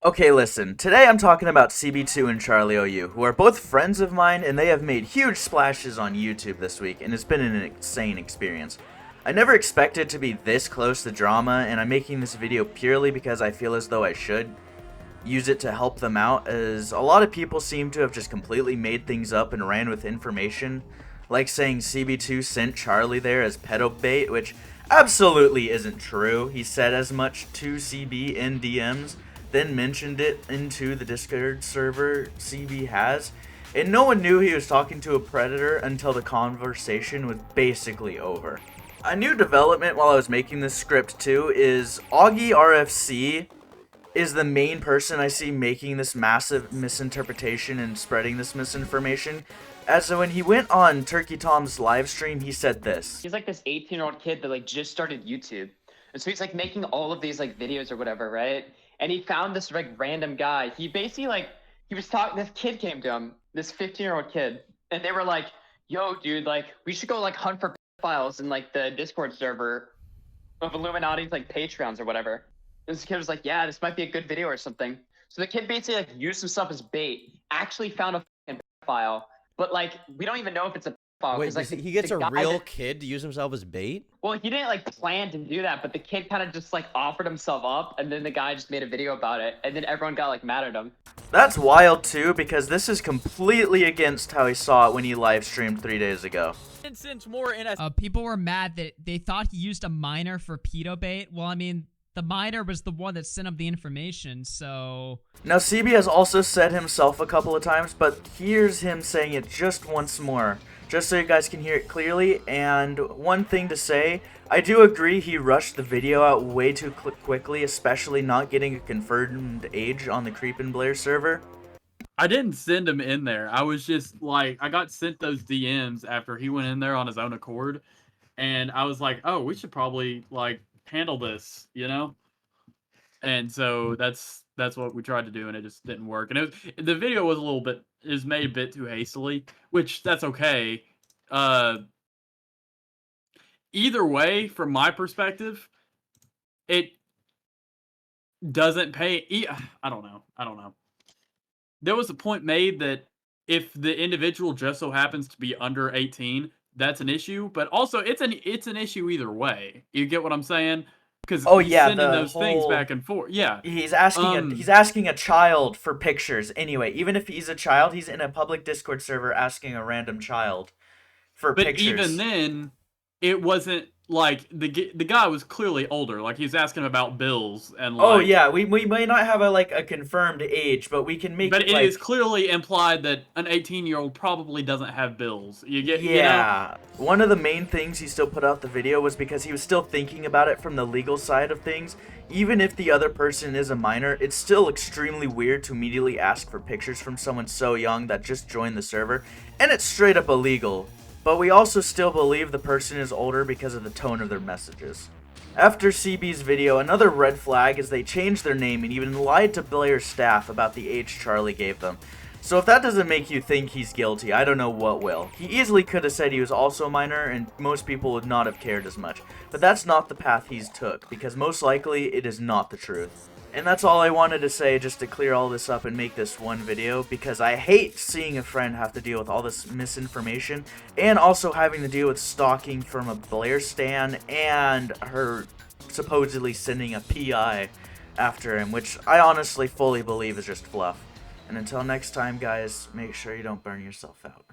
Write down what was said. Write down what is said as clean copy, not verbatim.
Okay, listen, today I'm talking about CB2 and Charlie OU, who are both friends of mine, and they have made huge splashes on YouTube this week, and it's been an insane experience. I never expected to be this close to drama, and I'm making this video purely because I feel as though I should use it to help them out, as a lot of people seem to have just completely made things up and ran with information, like saying CB2 sent Charlie there as pedo bait, which absolutely isn't true. He said as much to CB in DMs, then mentioned it into the Discord server CB has, and no one knew he was talking to a predator until the conversation was basically over. A new development while I was making this script too is Augie RFC is the main person I see making this massive misinterpretation and spreading this misinformation. As when he went on Turkey Tom's live stream, he said this. He's like this 18-year-old kid that just started YouTube. And so he's like making all of these videos or whatever, right? And he found this random guy. He basically he was talking, this kid came to him, this 15-year-old kid. And they were like, yo, dude, we should go hunt for files in the Discord server of Illuminaughti's Patreons or whatever. And this kid was like, yeah, this might be a good video or something. So the kid basically used himself as bait, actually found a file. But we don't even know if it's a file. Wait, he gets a real kid to use himself as bait? Well, he didn't plan to do that, but the kid kind of just offered himself up, and then the guy just made a video about it, and then everyone got mad at him. That's wild too, because this is completely against how he saw it when he live streamed 3 days ago. Since more in people were mad that they thought he used a minor for pedo bait. Well, I mean, the minor was the one that sent him the information, so... Now, CB has also said himself a couple of times, but here's him saying it just once more, just so you guys can hear it clearly. And one thing to say, I do agree he rushed the video out way too quickly, especially not getting a confirmed age on the Creep and Blair server. I didn't send him in there. I was just I got sent those DMs after he went in there on his own accord, and I was like, oh, we should probably handle this, and so that's what we tried to do, and it just didn't work. And the video was made a bit too hastily, which that's okay. Either way, from my perspective, it doesn't pay. I don't know. There was a point made that if the individual just so happens to be under 18, that's an issue. But also, it's an issue either way. You get what I'm saying? Because sending those things back and forth. Yeah, he's asking a child for pictures. Anyway, even if he's a child, he's in a public Discord server asking a random child for pictures. But even then, it wasn't the guy was clearly older. He's asking about bills and oh yeah, we may not have a confirmed age, but we can make. But it is clearly implied that an 18-year-old probably doesn't have bills. Yeah. One of the main things he still put out the video was because he was still thinking about it from the legal side of things. Even if the other person is a minor, it's still extremely weird to immediately ask for pictures from someone so young that just joined the server, and it's straight up illegal. But we also still believe the person is older because of the tone of their messages. After CB's video, another red flag is they changed their name and even lied to Blair's staff about the age Charlie gave them. So if that doesn't make you think he's guilty, I don't know what will. He easily could have said he was also a minor, and most people would not have cared as much. But that's not the path he's took, because most likely it is not the truth. And that's all I wanted to say, just to clear all this up and make this one video, because I hate seeing a friend have to deal with all this misinformation, and also having to deal with stalking from a Blair stan and her supposedly sending a PI after him, which I honestly fully believe is just fluff. And until next time, guys, make sure you don't burn yourself out.